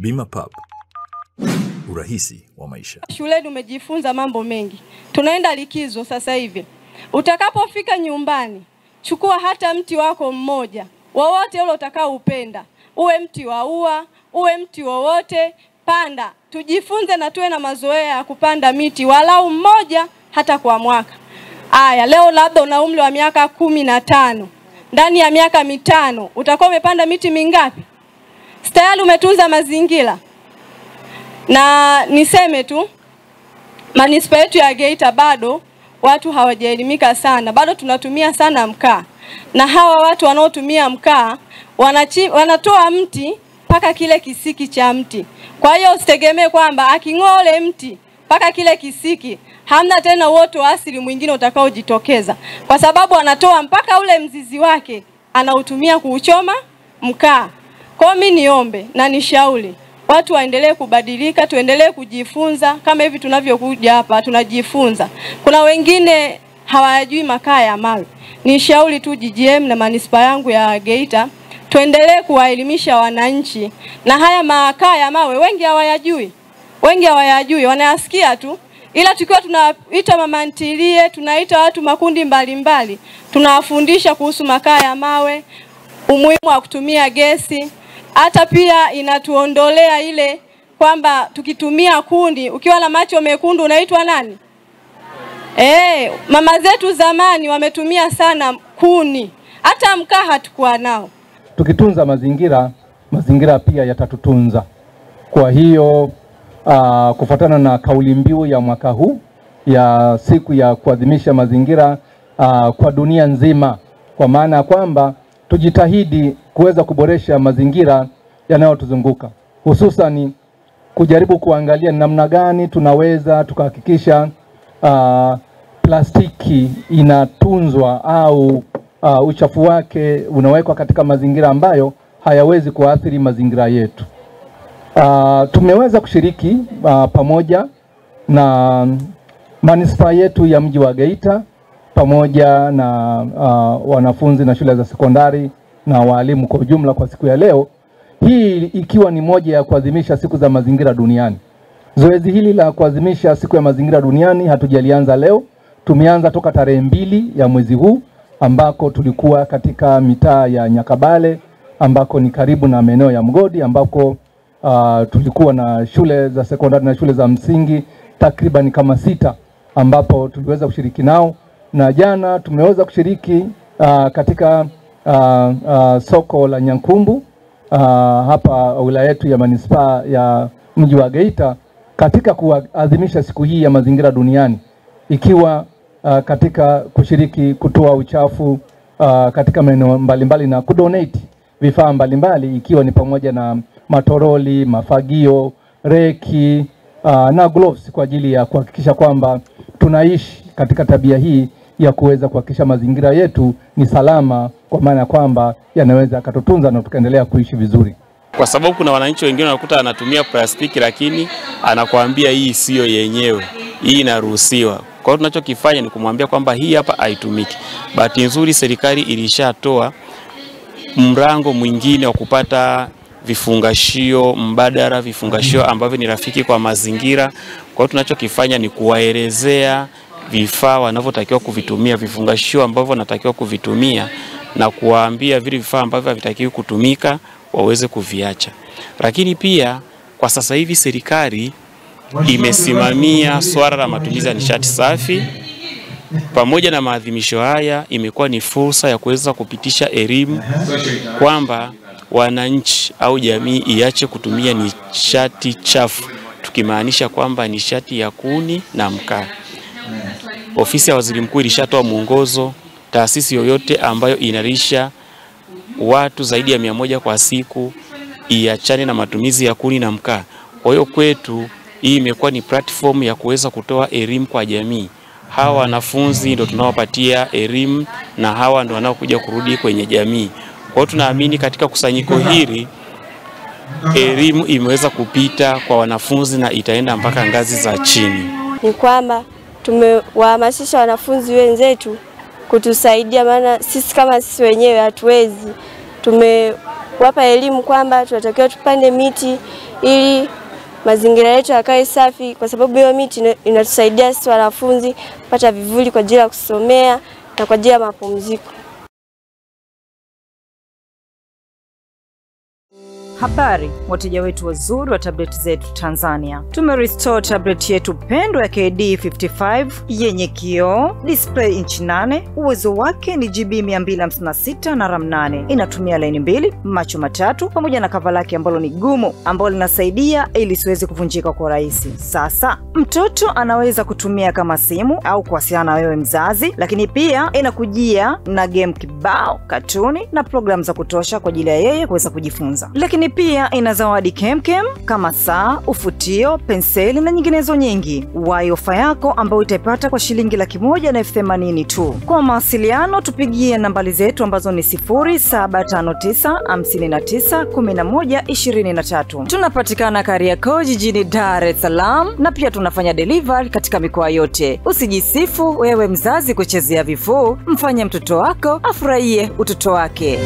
Bima Pub, urahisi wa maisha. Shuleni umejifunza mambo mengi. Tunaenda likizo sasa hivi. Utakapofika nyumbani, chukua hata mti wako mmoja, wowote ule utakao upenda. Uwe mti wa ua, uwe mti wowote, panda. Tujifunze na tuwe na mazoea ya kupanda miti walau mmoja hata kwa mwaka. Aya, leo labda una umri wa miaka 15. Ndani ya miaka 5 utakuwa umepanda miti mingapi? Tayari umetunza mazingira. Na niseme tu, manispaa yetu ya Geita bado watu hawajaelimika sana. Bado tunatumia sana mkaa. Na hawa watu wanaotumia mkaa wanatoa mti mpaka kile kisiki cha mti. Kwa hiyo usitegemee kwamba aking'oa ule mti mpaka kile kisiki hamna tena uoto wa asili mwingine utakaojitokeza, kwa sababu anatoa mpaka ule mzizi wake anautumia kuuchoma mkaa. Kwa mimi niombe na nishauri watu waendelee kubadilika, tuendelee kujifunza kama hivi tunavyokuja hapa tunajifunza. Kuna wengine hawajui makaa ya mawe. Nishauri tu GGM na manispaa yangu ya Geita tuendelee kuwaelimisha wananchi, na haya makaa ya mawe wengi hawayajui. Wengi hawayajui, wanayasikia tu. Ila tukiwa tunaita mama ntilie, tunaita watu makundi mbalimbali, tunawafundisha kuhusu makaa ya mawe, umuhimu wa kutumia gesi. Hata pia inatuondolea ile kwamba tukitumia kundi, ukiwa na macho mekundu unaitwa nani? Mama zetu zamani wametumia sana kuni. Hata mkaa hatakuwa nao. Tukitunza mazingira, mazingira pia yatatutunza. Kwa hiyo kufuatana na kauli mbiu ya mwaka huu ya siku ya kuadhimisha mazingira kwa dunia nzima, kwa maana kwamba tujitahidi kuweza kuboresha mazingira yanayotuzunguka, hususan kujaribu kuangalia namna gani tunaweza tukahakikisha plastiki inatunzwa au uchafu wake unawekwa katika mazingira ambayo hayawezi kuathiri mazingira yetu. Tumeweza kushiriki pamoja na manispaa yetu ya mji wa Geita pamoja na wanafunzi na shule za sekondari na walimu kwa ujumla kwa siku ya leo. Hii ikiwa ni moja ya kuadhimisha siku za mazingira duniani. Zoezi hili la kuadhimisha siku ya mazingira duniani hatujalianza leo. Tumeanza toka tarehe 2 ya mwezi huu, ambako tulikuwa katika mitaa ya Nyakabale, ambako ni karibu na maeneo ya Mgodi, ambako tulikuwa na shule za sekondari na shule za msingi takriban kama 6 ambapo tuliweza kushiriki nao. Na jana tumeweza kushiriki katika soko la Nyankumbu hapa wilaya yetu ya manispaa ya mji wa Geita katika kuadhimisha siku hii ya mazingira duniani, ikiwa katika kushiriki kutoa uchafu katika maeneo mbalimbali na kudonate vifaa mbalimbali, ikiwa ni pamoja na matoroli, mafagio, reki na gloves kwa ajili ya kuhakikisha kwamba tunaishi katika tabia hii ya kuweza kuhakikisha mazingira yetu ni salama, kwa maana kwamba yanaweza kututunza na tukaendelea kuishi vizuri. Kwa sababu kuna wananchi wengine wanakuta anatumia plastiki lakini anakuambia hii sio yenyewe, hii inaruhusiwa. Kwa hiyo tunachokifanya ni kumwambia kwamba hii hapa haitumiki. Bahati nzuri serikali ilishatoa mrango mwingine wa kupata vifungashio mbadala, vifungashio ambavyo ni rafiki kwa mazingira. Kwa hiyo tunachokifanya ni kuwaelezea vifaa wanavyotakiwa kuvitumia, vifungashio ambavyo wanatakiwa kuvitumia, na kuwaambia vile vifaa ambavyo havitakiwi kutumika waweze kuviacha. Lakini pia kwa sasa hivi serikali imesimamia swala la matumizi ya nishati safi. Pamoja na maadhimisho haya, imekuwa ni fursa ya kuweza kupitisha elimu kwamba wananchi au jamii iache kutumia nishati chafu, tukimaanisha kwamba nishati ya kuni na mkaa. Ofisi ya Waziri Mkuu ilishatoa mwongozo, taasisi yoyote ambayo inalisha watu zaidi ya 100 kwa siku iachane na matumizi ya kuni na mkaa. Kwa hiyo kwetu hii imekuwa ni platform ya kuweza kutoa elimu kwa jamii. Hawa wanafunzi ndio tunawapatia elimu na hawa ndio wanaokuja kurudi kwenye jamii. Kwa hiyo tunaamini katika kusanyiko hili elimu imeweza kupita kwa wanafunzi na itaenda mpaka ngazi za chini. Ni kwamba tumewahamasisha wanafunzi wenzetu kutusaidia, maana sisi kama sisi wenyewe hatuwezi. kuwapa elimu kwamba tunatakiwa tupande miti ili mazingira yetu yakae safi, kwa sababu hiyo miti inatusaidia sisi wanafunzi kupata vivuli kwa ajili ya kusomea na kwa ajili ya mapumziko. Habari wateja wetu wazuri wa tablet zetu Tanzania. Tumerestore tablet yetu pendwa ya KD55 yenye kioo, display inchi 8, uwezo wake ni GB 256 na RAM 8. Inatumia line 2, macho matatu pamoja na cover lake ambalo ni gumu ambalo linasaidia ili siweze kuvunjika kwa rahisi. Sasa mtoto anaweza kutumia kama simu au kuwasiliana na wewe mzazi, lakini pia inakujia na game kibao, katuni na program za kutosha kwa ajili ya yeye kuweza kujifunza. Lakini pia ina zawadi kemkem kama saa, ufutio, penseli na nyinginezo nyingi. Wahi ofa yako ambayo utaipata kwa shilingi 180,000 tu. Kwa mawasiliano tupigie nambari zetu ambazo ni 0759591123. Tunapatikana Kariakoo jijini Dar es Salaam na pia tunafanya delivery katika mikoa yote. Usijisifu wewe mzazi kuchezea vifuu, mfanye mtoto wako afurahie utoto wake.